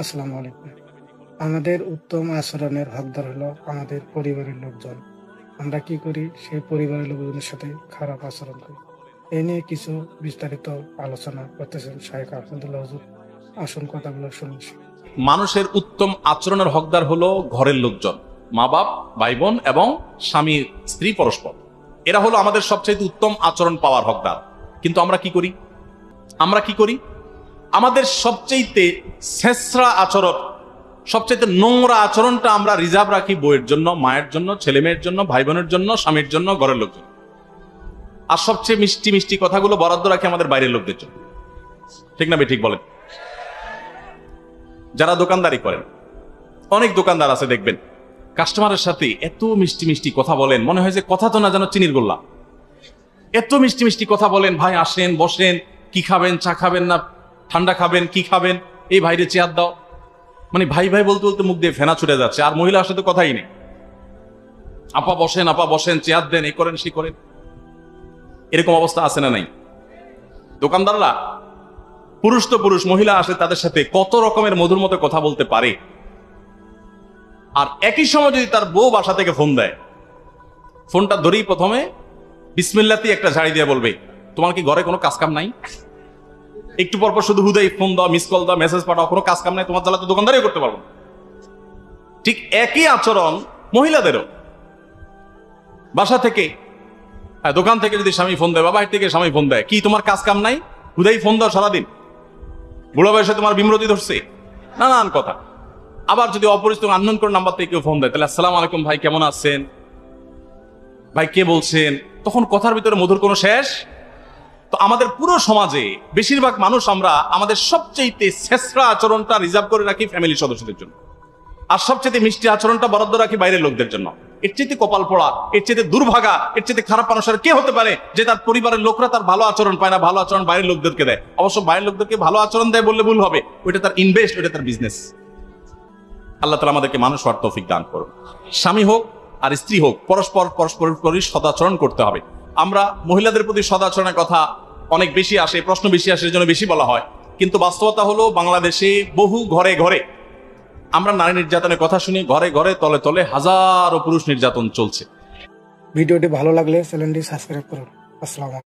আসসালামু আলাইকুম। আমাদের উত্তম আচরণের হকদার হলো আমাদের পরিবারের লোকজন। আমরা কি করি? সেই পরিবারের লোকজনের সাথে খারাপ আচরণ করি। এ নিয়ে কিছু বিস্তারিত আলোচনা করতেছেন শাইখ আহমদুল্লাহ হুজুর। আসল কথাগুলো শুনুন। মানুষের উত্তম আচরণের হকদার হলো ঘরের লোকজন, মা বাপ, ভাই বোন এবং স্বামী স্ত্রী পরস্পর। এরা হলো আমাদের সবচেয়ে উত্তম আচরণ পাওয়ার হকদার। কিন্তু আমরা কি করি? আমাদের সবচেয়ে ছেঁচড়া আচরণ, সবচেয়ে নোংরা আচরণটা আমরা রিজার্ভ রাখি বইয়ের জন্য, মায়ের জন্য, ছেলে মেয়ের জন্য, ভাই বোনের জন্য, স্বামীর জন্য, ঘরের লোকজন। আর সবচেয়ে মিষ্টি মিষ্টি কথাগুলো বরাদ্দ রাখি আমাদের বাইরের লোকদের জন্য। ঠিক না? ঠিক বলেন। যারা দোকানদারি করেন, অনেক দোকানদার আছে দেখবেন কাস্টমারের সাথে এত মিষ্টি মিষ্টি কথা বলেন, মনে হয় যে কথা তো না যেন চিনির গোল্লা। এত মিষ্টি মিষ্টি কথা বলেন, ভাই আসেন, বসেন, কি খাবেন, চা খাবেন না ঠান্ডা খাবেন, কি খাবেন, এই ভাইরে চেয়ার দাও। মানে ভাই ভাই বলতে বলতে মুখ দিয়ে ফেনা ছুটে যাচ্ছে, আর মহিলার সাথে কথাই নেই। আপা বসেন, চেয়ার দেন, এই করেন, সেই করেন। এরকম অবস্থা আছে না নাই? দোকানদাররা পুরুষ তো পুরুষ, মহিলা আসে, তাদের সাথে কত রকমের মধুর মতো কথা বলতে পারে। আর একই সময় যদি তার বউ বাসা থেকে ফোন দেয়, ফোনটা ধরেই প্রথমে বিসমিল্লাতি একটা ঝাড়ি দিয়ে বলবে, তোমার কি ঘরে কোনো কাজ কাম নাই? একটু পর শুধু হুদাই ফোন দাও, মিস কল দাও, মেসেজ পাঠাও, কোনো কাজ কাম নাই, তোমার জ্বালা তো দোকানদারি করতে পারবো না। ঠিক একই আচরণ মহিলাদেরও। বাসা থেকে, দোকান থেকে যদি স্বামী ফোন দেয় বা বাইরে থেকে স্বামী ফোন দেয়, কি তোমার কাজ কাম নাই? হুদাই ফোন দাও সারাদিন, বুড়া বয়সে তোমার বিমরতি ধরছে, নানান কথা। আবার যদি অপরিচিত আননোন করে নাম্বার থেকে কেউ ফোন দেয়, তাহলে আসসালামু আলাইকুম ভাই, কেমন আছেন, ভাই কে বলছেন, তখন কথার ভিতরে মধুর কোনো শেষ। তো আমাদের পুরো সমাজে বেশিরভাগ মানুষ আমরা আমাদের সবচেয়ে ছেঁচড়া আচরণটা রিজার্ভ করে রাখি ফ্যামিলি সদস্যদের জন্য, আর সবচেয়ে মিষ্টি আচরণটা বরাদ্দ রাখি বাইরের লোকদের জন্য। এর চেয়ে কপাল পোড়া, এর চেয়ে দুর্ভাগা, এর চেয়ে খারাপ মানুষের কে হতে পারে যে তার পরিবারের লোকরা তার ভালো আচরণ পায় না, ভালো আচরণ বাইরের লোকদেরকে দেয়। অবশ্য বাইরের লোকদেরকে ভালো আচরণ দেয় বললে ভুল হবে, ওইটা তার ইনভেস্ট, ওইটা তার বিজনেস। আল্লাহ তাআলা আমাদেরকে মানুষ হওয়ার তৌফিক দান করুন। স্বামী হোক আর স্ত্রী হোক, পরস্পরের প্রতি সদাচরণ করতে হবে। আমরা মহিলাদের প্রতি সদাচরণের কথা অনেক বেশি আসে, প্রশ্ন বেশি আসে, এর জন্য বেশি বলা হয়। কিন্তু বাস্তবতা হলো বাংলাদেশে বহু ঘরে ঘরে আমরা নারী নির্যাতনের কথা শুনি, ঘরে ঘরে তলে তলে হাজারো পুরুষ নির্যাতন চলছে। ভিডিওটি ভালো লাগলে চ্যানেলটি সাবস্ক্রাইব করুন। আসসালামু আলাইকুম।